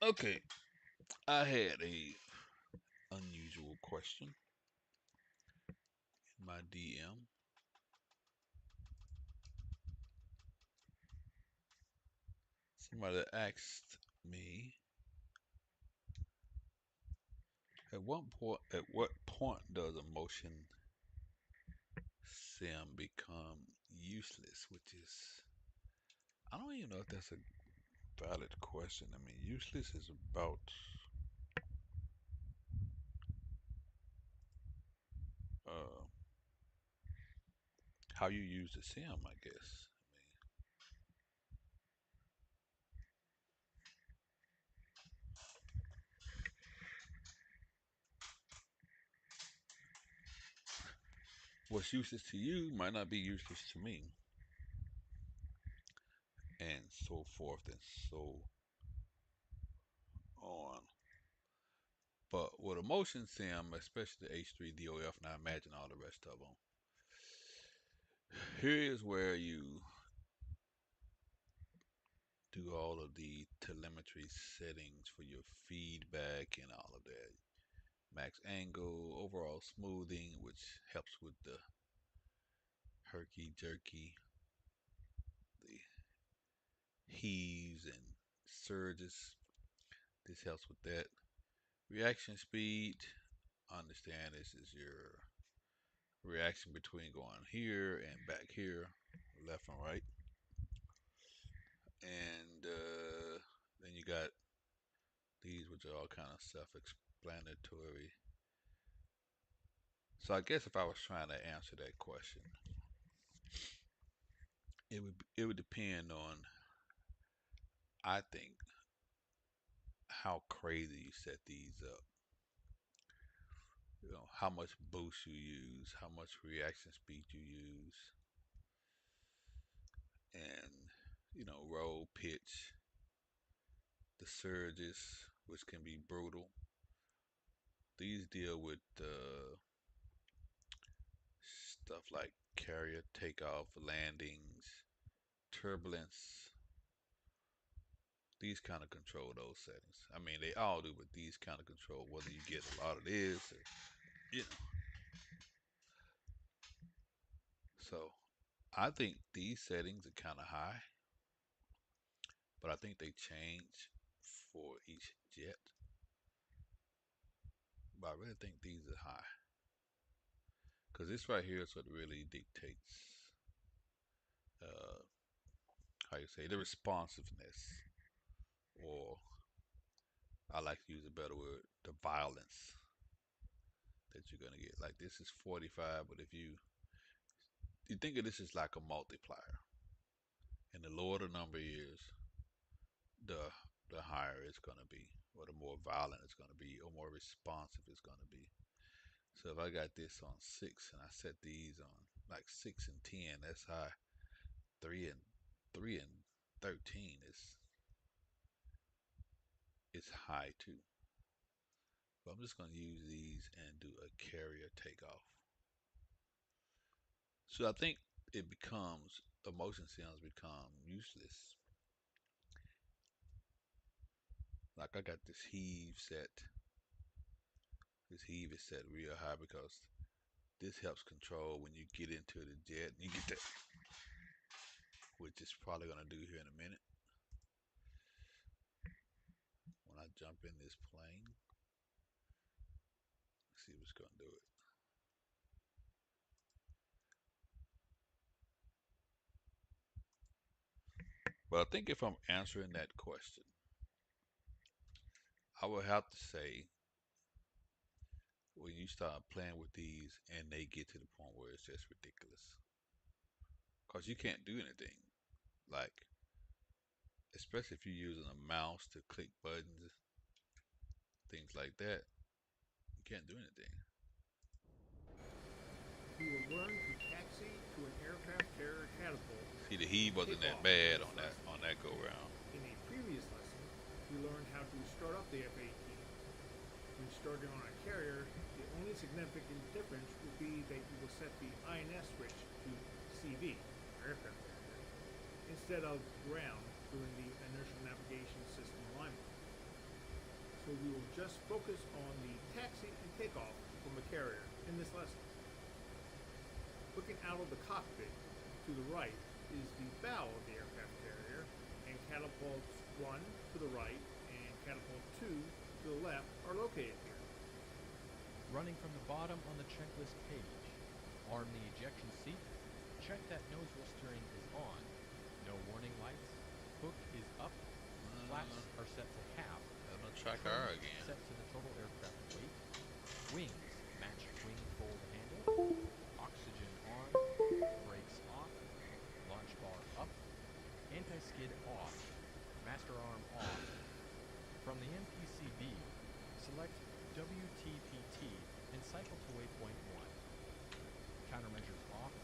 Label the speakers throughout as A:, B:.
A: Okay, I had a unusual question in my DM. Somebody asked me, at what point does a motion sim become useless? Which is, I don't even know if that's a valid question. I mean, useless is about uh, how you use the sim, I guess. What's useless to you might not be useless to me, and so forth and so on. But with a motion sim, especially the H3DOF, and I imagine all the rest of them, here is where you do all of the telemetry settings for your feedback and all of that. Max angle, overall smoothing, which helps with the herky jerky, the heaves and surges. This helps with that. Reaction speed, understand this is your reaction between going here and back here, left and right. And then you got these, which are all kind of self-explanatory. So I guess if I was trying to answer that question, it would depend on, I think, how crazy you set these up. You know, how much boost you use, how much reaction speed you use, and roll pitch, the surges, which can be brutal. These deal with stuff like carrier takeoff, landings, turbulence. These kind of control those settings. I mean, they all do, but these kind of control whether you get a lot of this, or, you know. So I think these settings are kind of high, but I think they change for each jet. But I really think these are high because this right here is what really dictates, uh, how you say, the responsiveness, or I like to use a better word, the violence that you're gonna get. Like this is 45, but if you think of this as like a multiplier, and the lower the number is, the the higher it's gonna be, or the more violent it's gonna be, or more responsive it's gonna be. So if I got this on 6 and I set these on like 6 and 10, that's high. 3 and 13 is high too. But I'm just gonna use these and do a carrier takeoff. So I think it becomes the motion sims become useless. Like I got this heave set. This heave is set real high because this helps control when you get into the jet and you get that, which it's probably gonna do here in a minute when I jump in this plane. Let's see what's gonna do it. But I think if I'm answering that question, I would have to say when you start playing with these and they get to the point where it's just ridiculous. Because you can't do anything. Like, especially if you're using a mouse to click buttons, things like that, you can't do anything.
B: You will learn to taxi to an aircraft carrier catapult
A: See, the
B: and
A: heat wasn't
B: take
A: that
B: off in
A: bad
B: this lesson.
A: on that go round.
B: In a previous lesson, we learned how to start up the F-18. When starting on a carrier, the only significant difference will be that you will set the INS switch to CV, aircraft carrier, instead of ground during the inertial navigation system alignment. So we will just focus on the taxi and takeoff from a carrier in this lesson. Looking out of the cockpit to the right is the bow of the aircraft carrier, and catapults 1 to the right and catapult 2 to the left are located here.
C: Running from the bottom on the checklist page, arm the ejection seat, check that nose wheel steering is on, no warning lights, hook is up, flaps are set to half,
A: I'm gonna track
C: trim
A: R again.
C: set to the total aircraft weight, wings match wing fold handle, oxygen on, brakes off, launch bar up, anti-skid off, master arm off. From the MPCB, select WTPT and cycle to waypoint 1. Countermeasures off,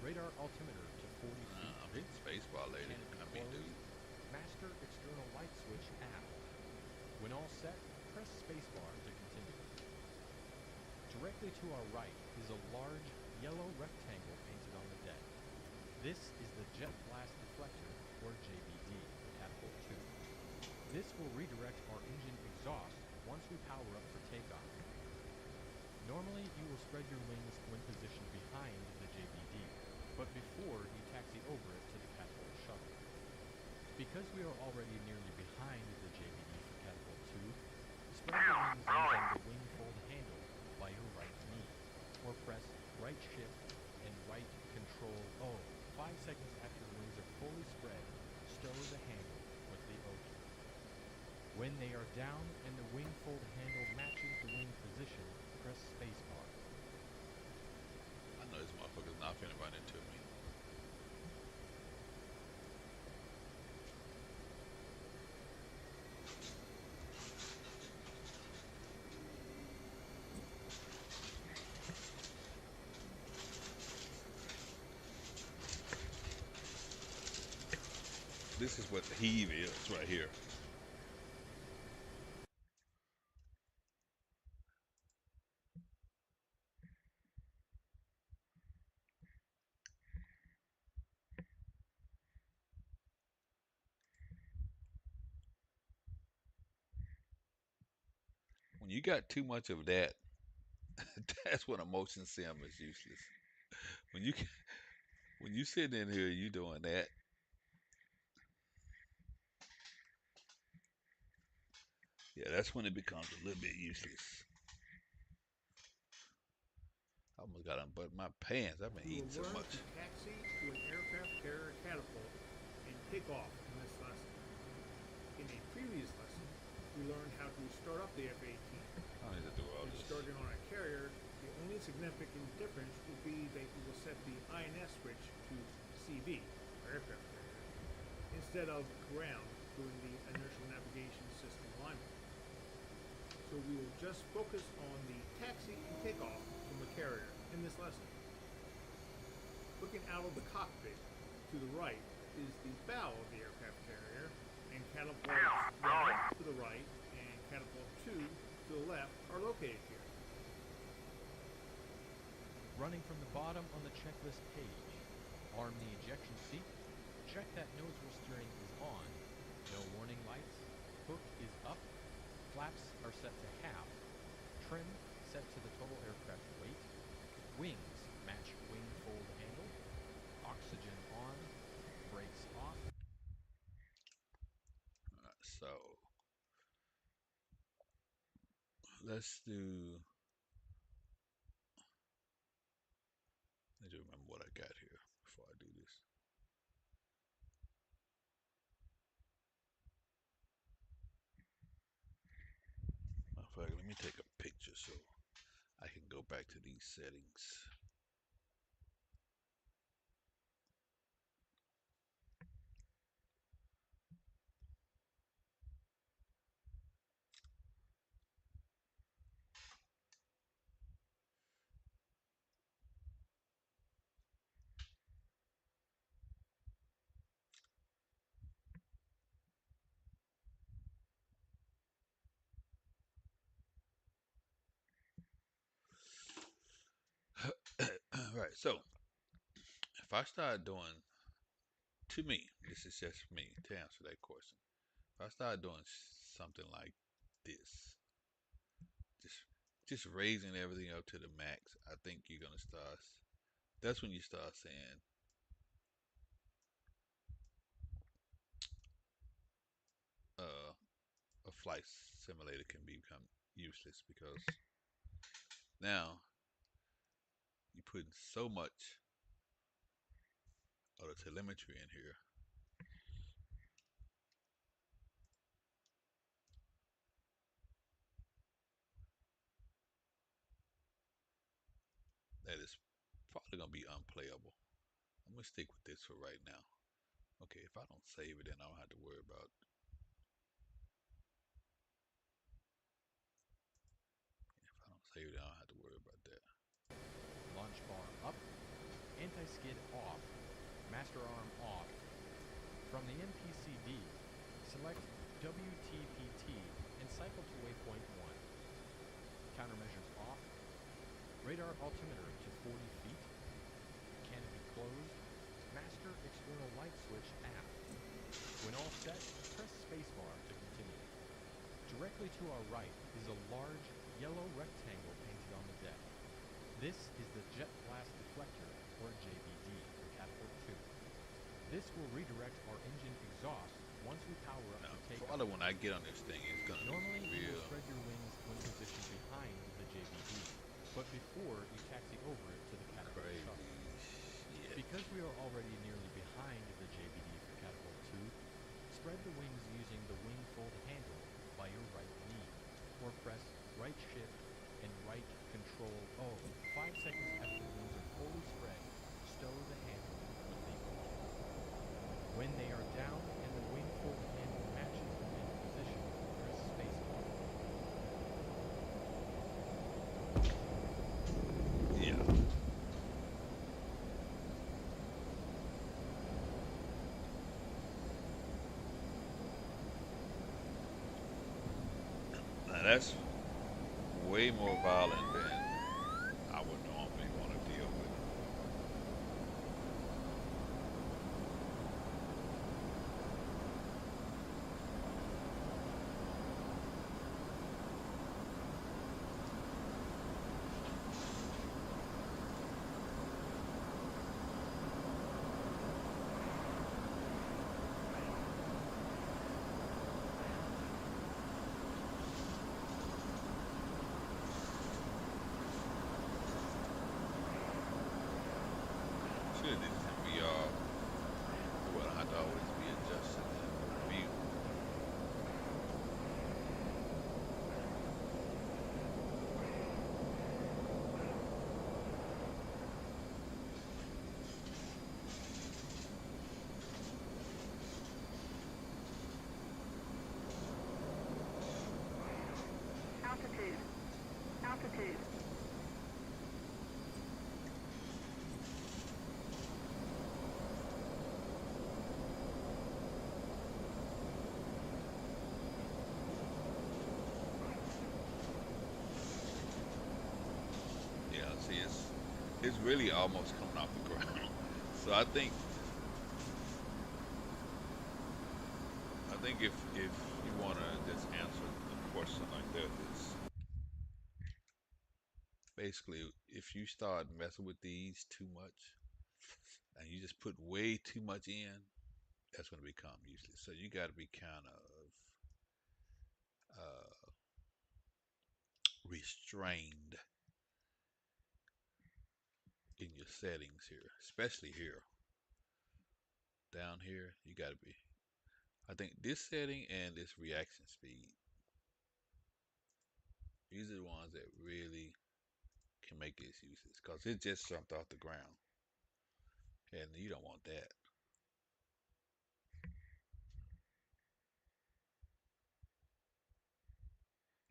C: radar altimeter to 40 feet,
A: I'm hitting spacebar, lady.
C: canopy
A: I mean,
C: closed,
A: dude.
C: master external light switch aft. When all set, press spacebar to continue. Directly to our right is a large yellow rectangle painted on the deck. This is the Jet Blast Deflector, or JBD, for Catapult 2. This will redirect our engine exhaust once we power up for takeoff. Normally, you will spread your wings when positioned behind the JBD, but before you taxi over it to the Catapult shuttle. Because we are already nearly behind the JBD for Catapult 2, spread your wings using the wing fold handle by your right knee, or press right shift and right control O. 5 seconds after the wings are fully spread, stow the handle with the O key. When they are down and the wing fold handle matches the wing position, press spacebar.
A: I know this motherfucker's not finna run into me. This is what the heave is right here. When you got too much of that, that's when a motion sim is useless. When you when you sitting in here, you doing that. Yeah, that's when it becomes a little bit useless. I almost got unbuttoned my pants. I've been
B: We
A: eating
B: will
A: so
B: learn
A: much.
B: to taxi to an aircraft carrier catapult and take off in this lesson. In a previous lesson, we learned how to start up the F-18.
A: I don't need to do all
B: When
A: this.
B: starting on a carrier, the only significant difference will be that you will set the INS switch to CV, or aircraft carrier, instead of ground during the inertial navigation system alignment. So we will just focus on the taxi and takeoff from a carrier in this lesson. Looking out of the cockpit to the right is the bow of the aircraft carrier, and catapult 1 to the right and catapult 2 to the left are located here.
C: Running from the bottom on the checklist page, arm the ejection seat, check that nose wheel steering is on, no warning lights, hook is up, flaps are set to half, trim set to the total aircraft weight, wings match wing fold handle, oxygen on, brakes off.
A: So let's do. I need to remember what I got here before I do this. Matter of fact, let me take a picture so I can go back to these settings. Right. So if I start doing, to me, this is just me to answer that question. If I start doing something like this. Just just raising everything up to the max. I think you're gonna start. That's when you start saying uh, a flight simulator can become useless because now you're putting so much of the telemetry in here that is probably gonna be unplayable. I'm gonna stick with this for right now. Okay, if I don't save it, then I don't have to worry about. If I don't save it, I don't have to worry about that.
C: Launch bar up, anti-skid off, master arm off. From the MPCD, select WTPT and cycle to waypoint 1. Countermeasures off, radar altimeter to 40 feet, canopy closed, master external light switch aft. When all set, press spacebar to continue. Directly to our right is a large yellow rectangle painted on the deck. This is the Jet Blast Deflector, or JBD, for Catapult 2. This will redirect our engine exhaust once we power up
A: Now,
C: for takeoff.
A: probably when I get on this thing, it's gonna
C: Normally,
A: be
C: you
A: real
C: will spread your wings when positioned behind the JBD, but before you taxi over it to the Catapult
A: crazy
C: shuttle.
A: shit.
C: Because we are already nearly behind the JBD for Catapult 2, spread the wings using the wing fold handle by your right knee, or press right shift and right control O. 5 seconds after the wings are fully spread, stow the handle with the O key. When they are down and the wing fold handle matches the wind position, press spacebar.
A: Yeah. Now that's way more violent than I would normally want to deal with. Should this be well, I have to always be adjusting the view.
D: Altitude. Altitude.
A: Yeah, see, it's really almost coming off the ground. So I think if you want to just answer a question like that, is basically if you start messing with these too much and you just put way too much in, that's going to become useless. So you got to be kind of uh, restrained in your settings here, especially here. Down here, you got to be. I think this setting and this reaction speed, these are the ones that really can make this useless because it just jumped off the ground, and you don't want that.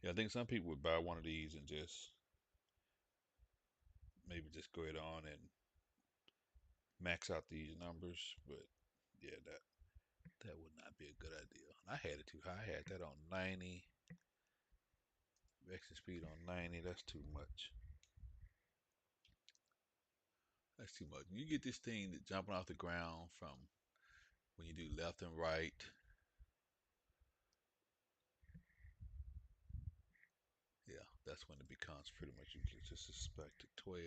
A: Yeah, I think some people would buy one of these and just maybe just go ahead on and max out these numbers, but yeah, that would not be a good idea. I had it too high. I had that on 90, exit speed on 90. That's too much. That's too much. You get this thing that jumping off the ground from when you do left and right. That's when it becomes pretty much you can just suspect a 12.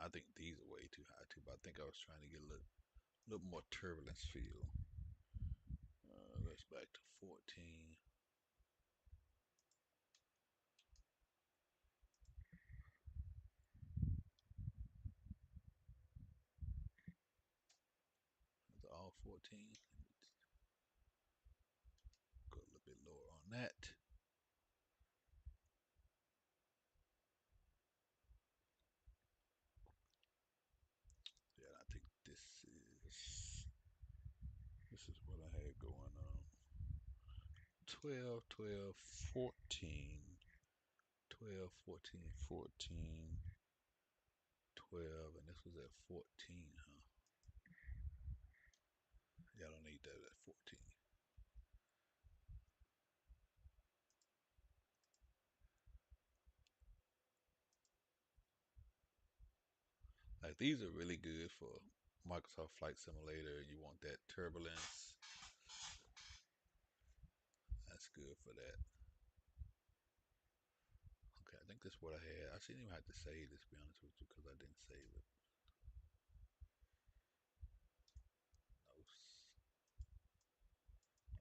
A: I think these are way too high too, but I think I was trying to get a little more turbulence feel. Let's back to 14. That's all 14. Go a little bit lower on that. Yeah, I think this is what I had going on. 12, 12, 14, 12, 14, 14, 12, and this was at 14, huh? Yeah, I don't need that at 14. Like these are really good for Microsoft Flight Simulator. You want that turbulence. That's good for that. Okay, I think that's what I had. I shouldn't even have to save this, to be honest with you, because I didn't save it. No,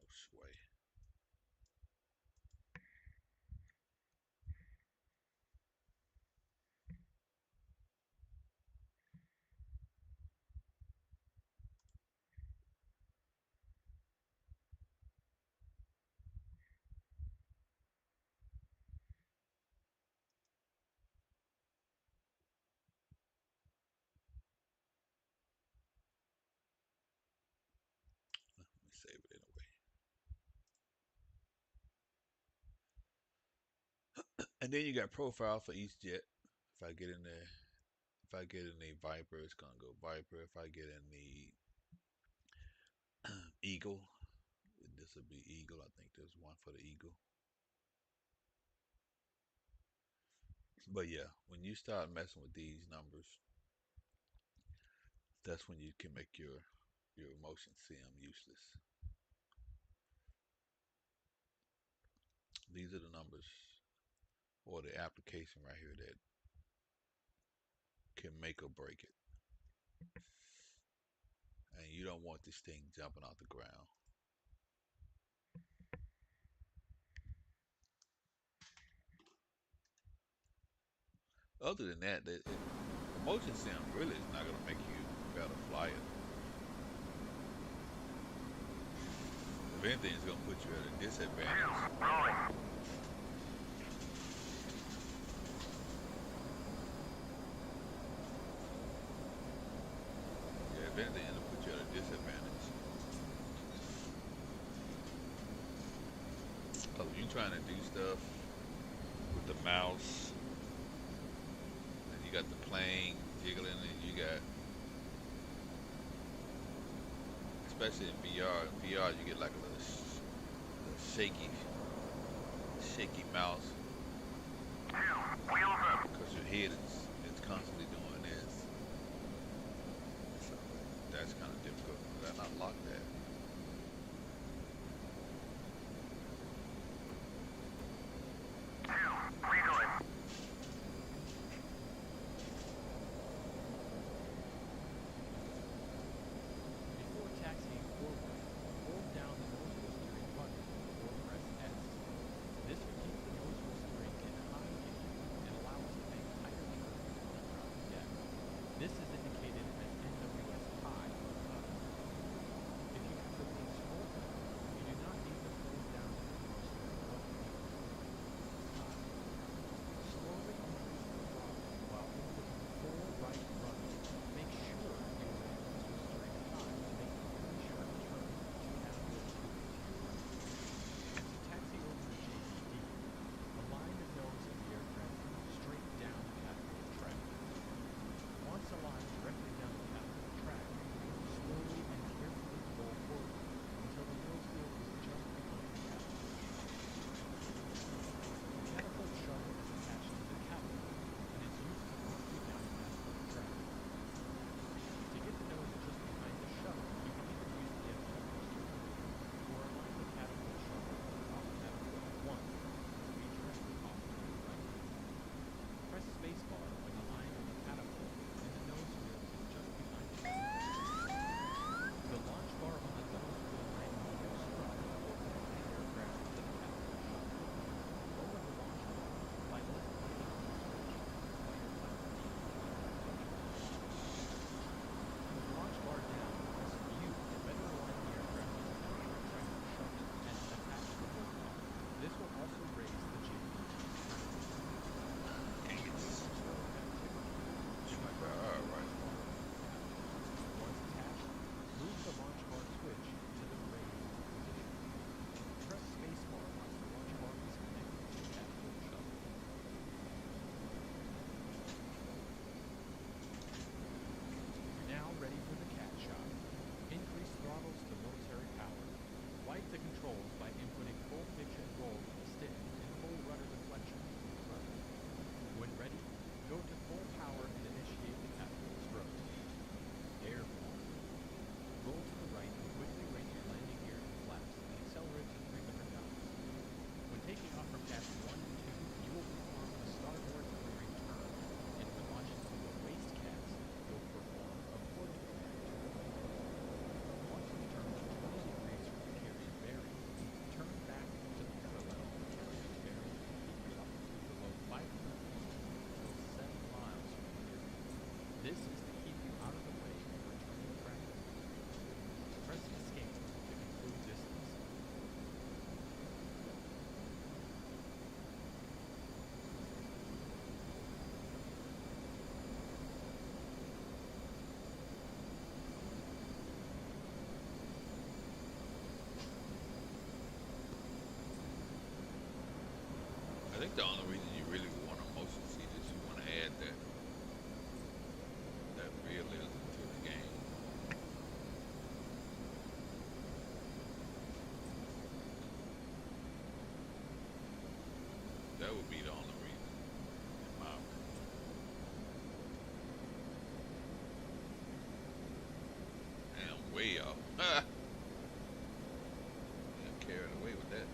A: no sway. Let me save it anyway. And then you got profile for each jet. If I get in there, if I get in the Viper, it's gonna go Viper. If I get in the Eagle, this will be Eagle. I think there's one for the Eagle. But yeah, when you start messing with these numbers, that's when you can make your motion sim useless. These are the numbers or the application right here that can make or break it. And you don't want this thing jumping off the ground. Other than that, the motion sim really is not going to make you better fly it. If anything, it's going to put you at a disadvantage. Yeah, if anything, it'll put you at a disadvantage. So when you're trying to do stuff with the mouse, and you got the plane jiggling, and you got, especially in VR, you get like a little shaky mouse because your head is constantly doing this. So that's kind of difficult. I not lock that.
C: Before taxiing forward, hold down the nose wheel steering button or press S. This will keep the nose wheel steering in high gear and allow us to make tighter turns
A: I think the only reason you really want a motion seat is you want to add that realism to the game. That would be the only reason, in my opinion. And I'm way off. Got carried away with that turn.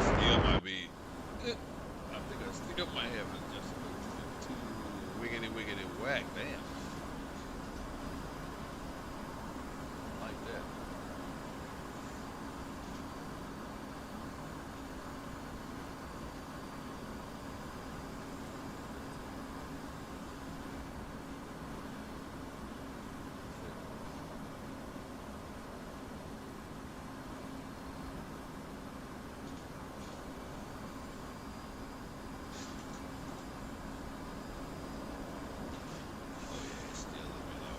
A: Still might be. I think I still might have just a little too wiggity wiggity whack. Damn. Like that. Oh yeah, it's still a little low.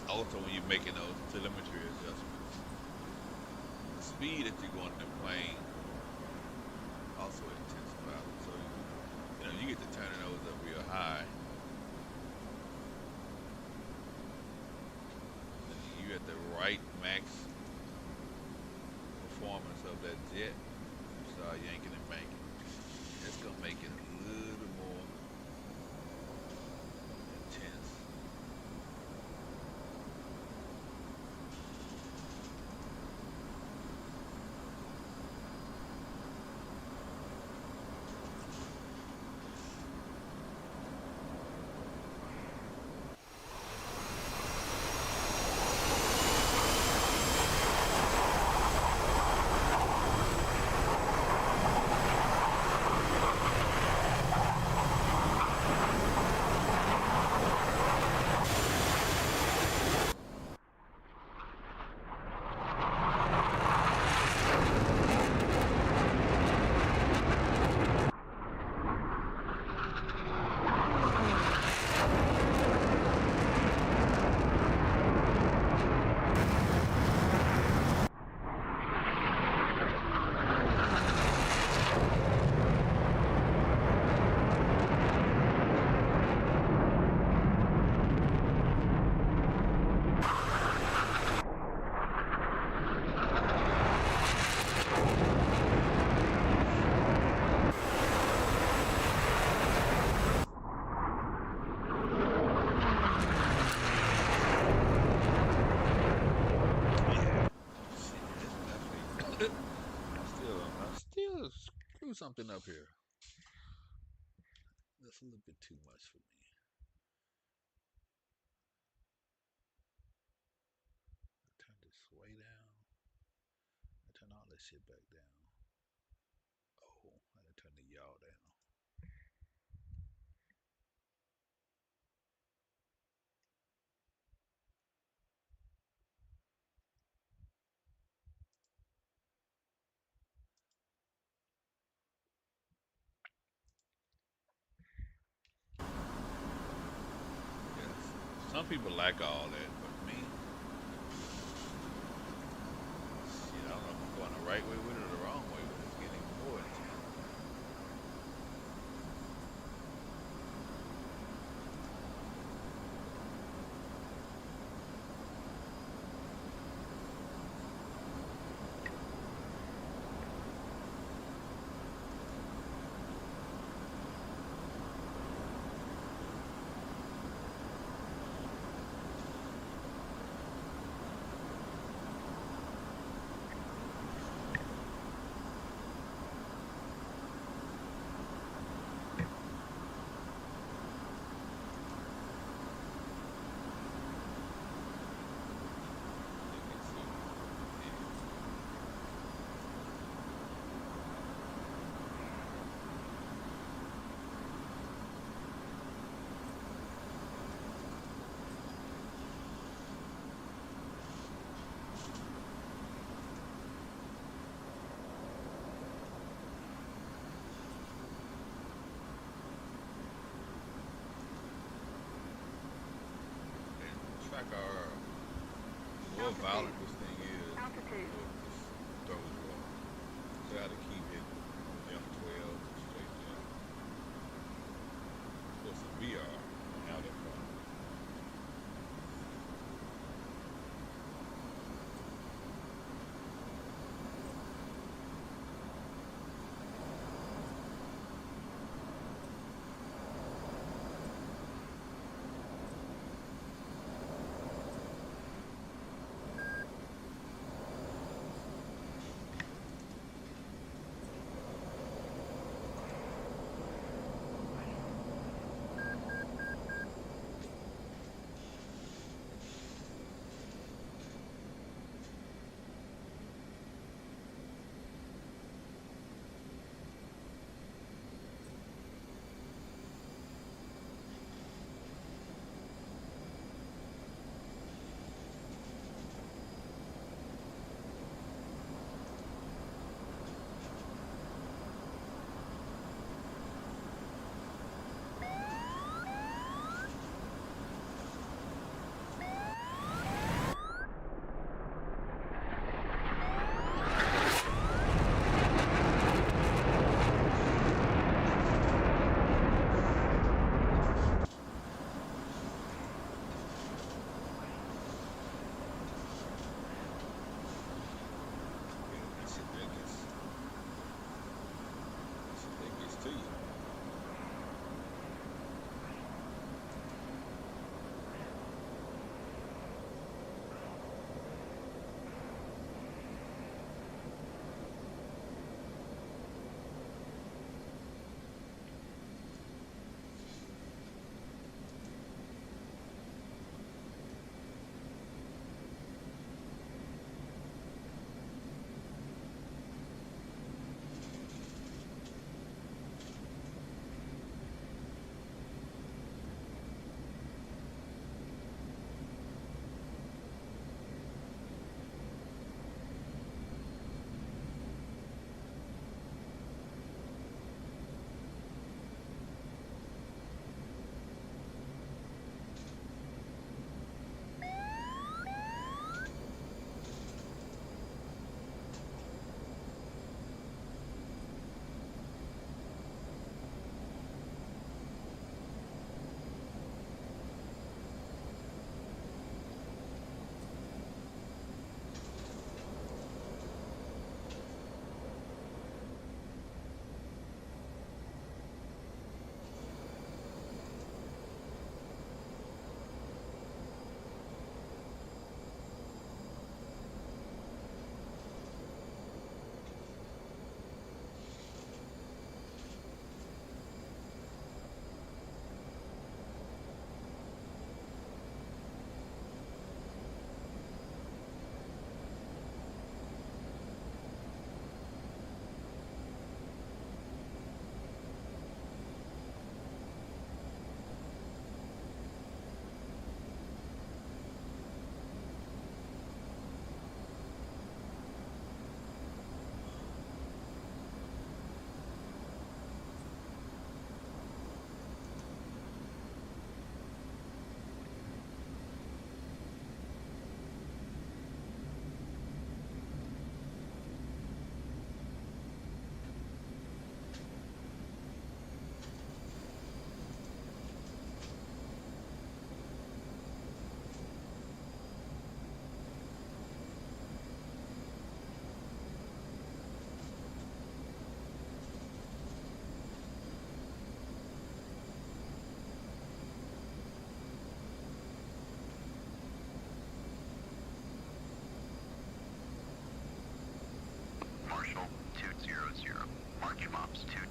A: Also, when you're making those telemetry adjustments, the speed that you're going in the plane also intensifies. So you get to turning those up real high. And you at the right max performance of that jet. You start yanking and banking. It's gonna make it a little bit more intense. something up here. That's a little bit too much for me. Turn this way down. I turn all this shit back down. Oh, I gotta turn the yaw down. Yes. Some people like all that, but me, shit, I don't know if I'm going the right way with it or the wrong way with it. It's getting bored. Track our more violent this thing is,
D: Altitude.
A: this throws you off. So I had to keep it M12 straight there. Of course, in VR, now that problem.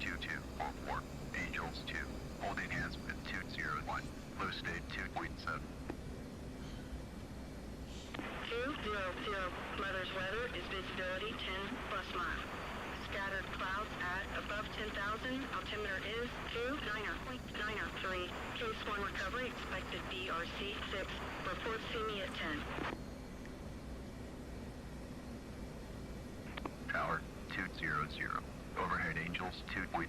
E: 2244. Angels 2. Holding hands with 201. Low state 2.7.
D: 200. Mother's weather is visibility 10 plus mile. Scattered clouds at above 10,000. Altimeter is 290.903. Case 1 recovery expected BRC 6. Report see me at 10.
E: Tower 200. Overhead Angels 2.5.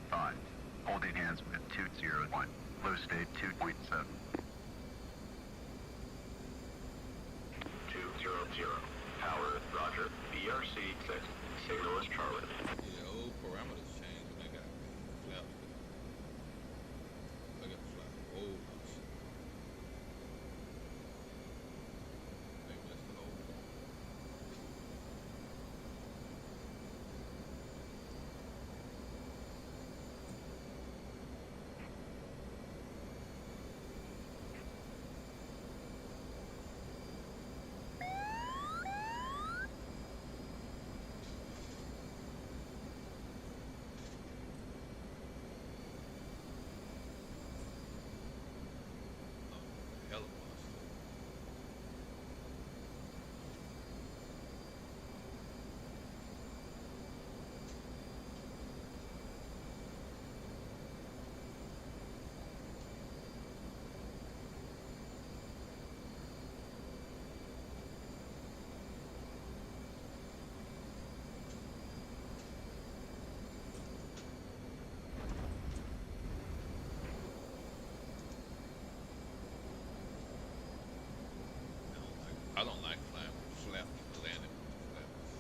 E: Holding hands with 201. Low state 2.7.
F: 200. Tower, roger. BRC 6. Signal is Charlie.
A: Yeah, old parameters change when they got flat. I got flat. Oh, maybe that's the old one. Hell of a lot of stuff. I don't like flying with flaps, landing with flaps.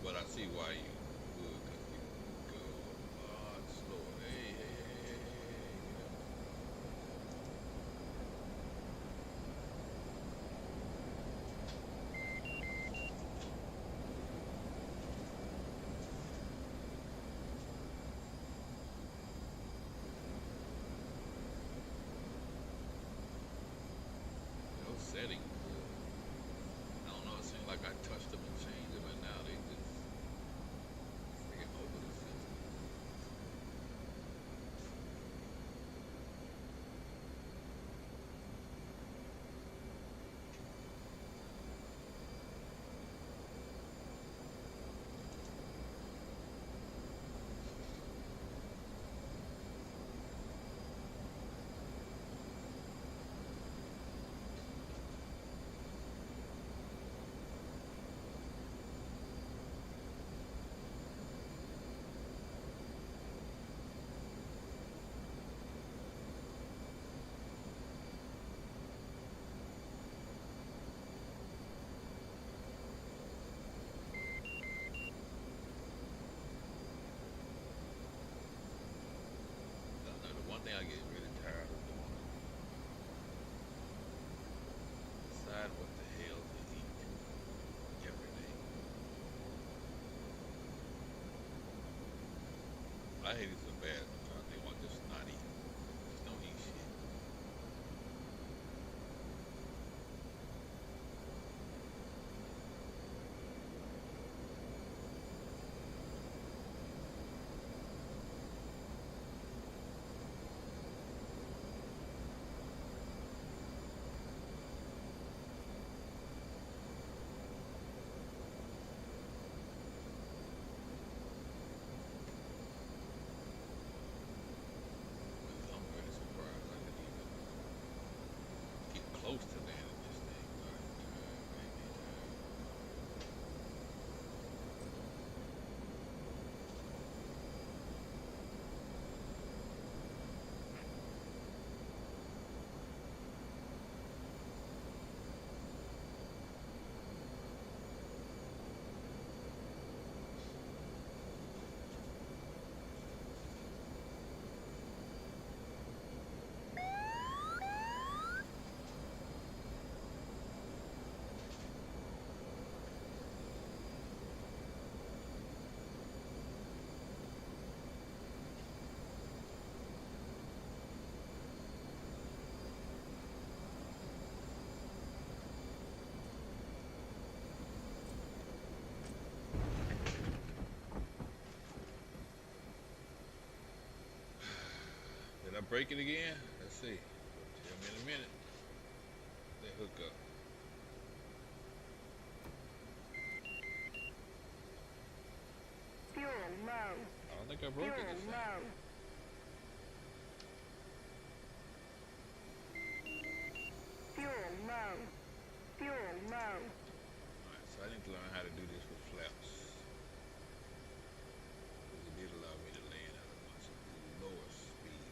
A: But I see why you would, because you go a lot slower. Hey, hey, hey, hey, hey, hey. Those settings, I don't know, it seems like I touched them and changed them, and now they just freaking over the system. Now, the one thing I get really tired of doing is decide what the hell to eat every day. I hate it so bad sometimes they want just not eat. Just don't eat shit. I break it again? Let's see. Tell me in a minute. That hook up.
D: Fuel low.
A: I don't think I broke it this time.
D: Fuel low. Fuel low.
A: Alright, so I need to learn how to do this with flaps. Because it did allow me to land at a much lower speed.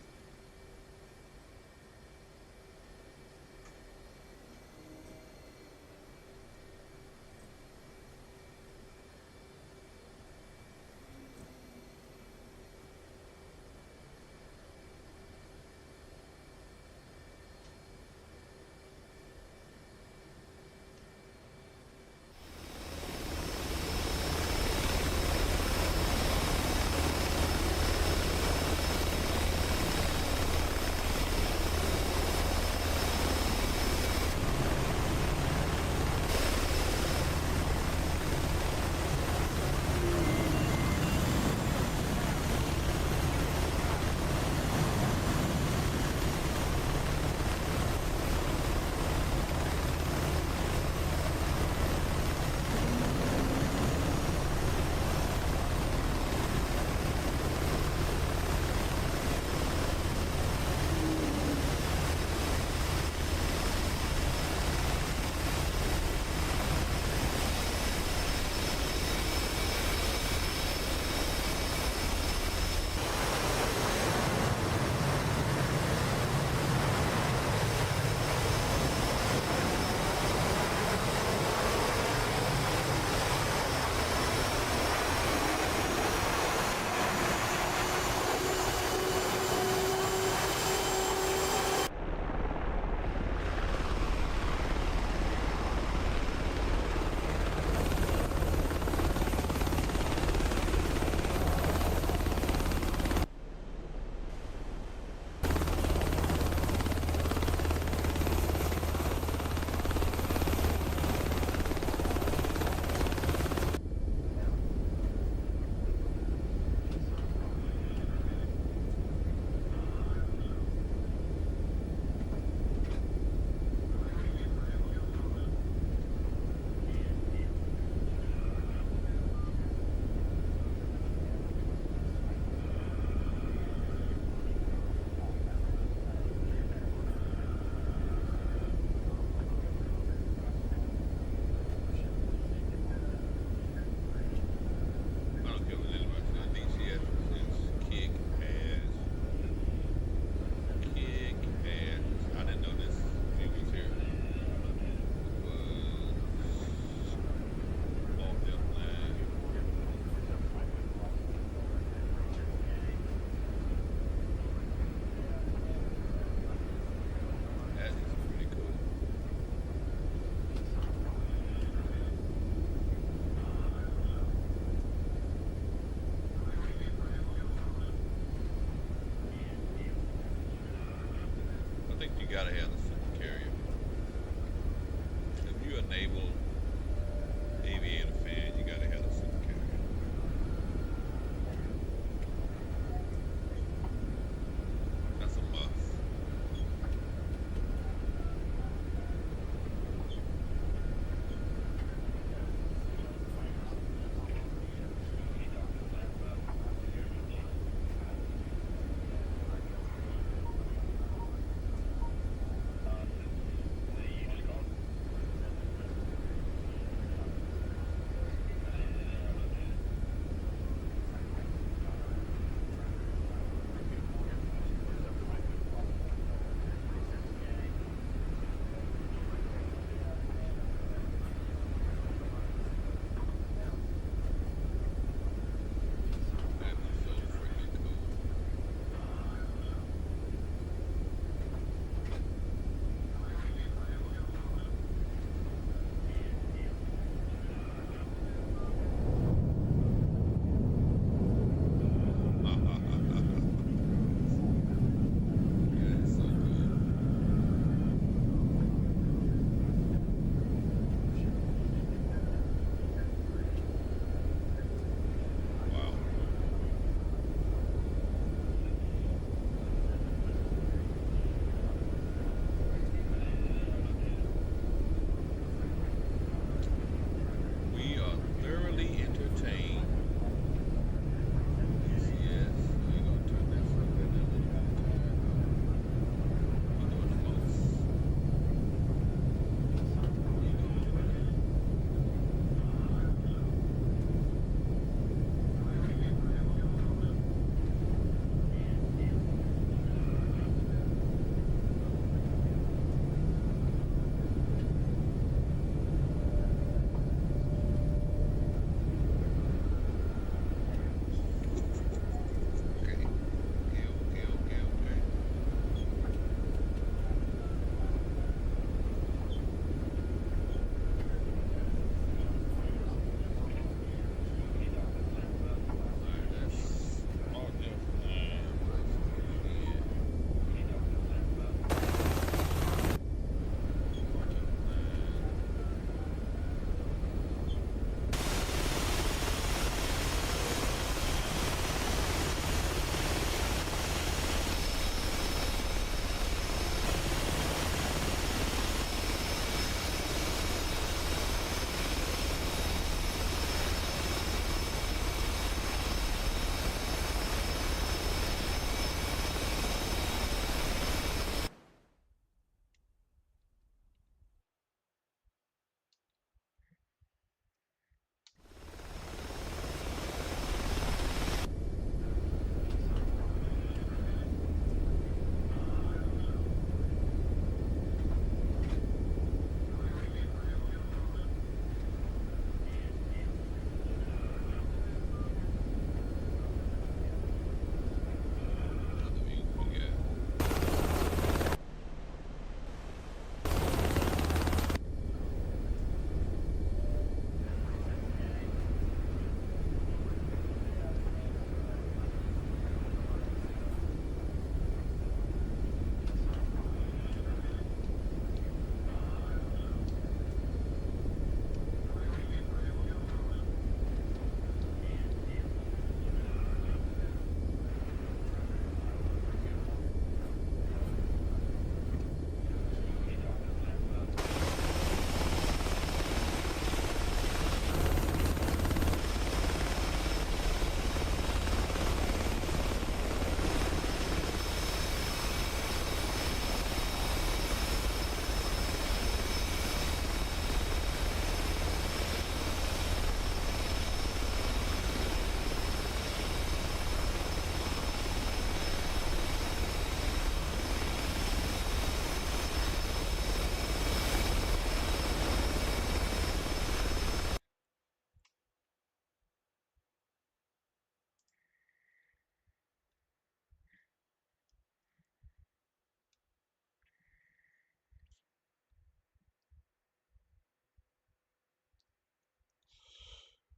A: I don't care what anybody says. DCS is kick ass. Kick ass. I didn't know this. It was here. It was off that line. That is pretty cool. I think you gotta have the super carrier. If you enable aviator fans, you gotta have the super carrier. That's a must.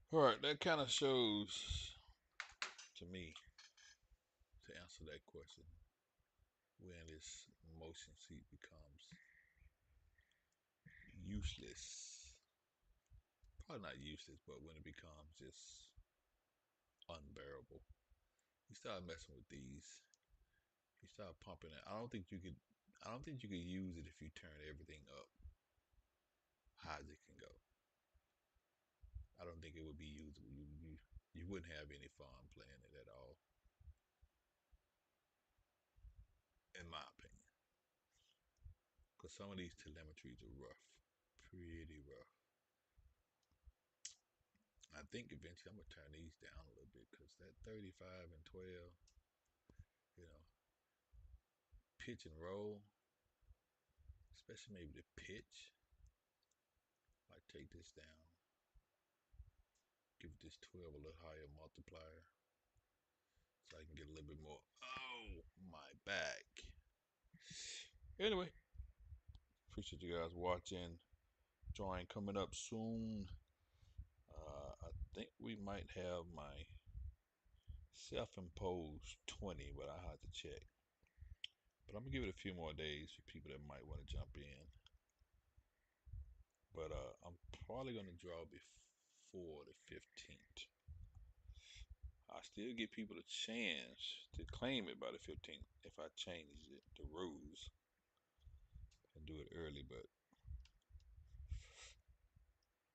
A: All right, that kind of shows to me, to answer that question, when this motion seat becomes useless. Probably not useless, but when it becomes just unbearable. You start messing with these. You start pumping it. I don't think you could. I don't think you could use it if you turn everything up high as it can go. I don't think it would be usable. You wouldn't have any fun playing it at all, in my opinion. Because some of these telemetries are rough, pretty rough. I think eventually I'm gonna turn these down a little bit because that 35 and 12, you know, pitch and roll, especially maybe the pitch. Might take this down, give this 12 a little higher multiplier so I can get a little bit more. Oh, my back. Anyway, appreciate you guys watching. Drawing coming up soon. I think we might have my self-imposed 20, but I have to check. But I'm gonna give it a few more days for people that might want to jump in. But I'm probably gonna draw before the 15th. I still give people a chance to claim it by the 15th if I change it, the rules, and do it early. But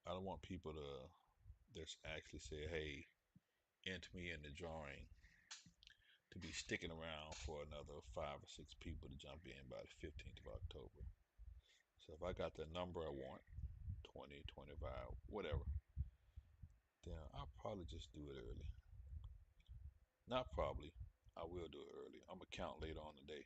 A: I don't want people to just actually say, "Hey, enter me in the drawing," to be sticking around for another 5 or 6 people to jump in by the 15th of October. So if I got the number I want, 20, 25, whatever, then I'll probably just do it early. Not probably, I will do it early. I'm gonna count later on today.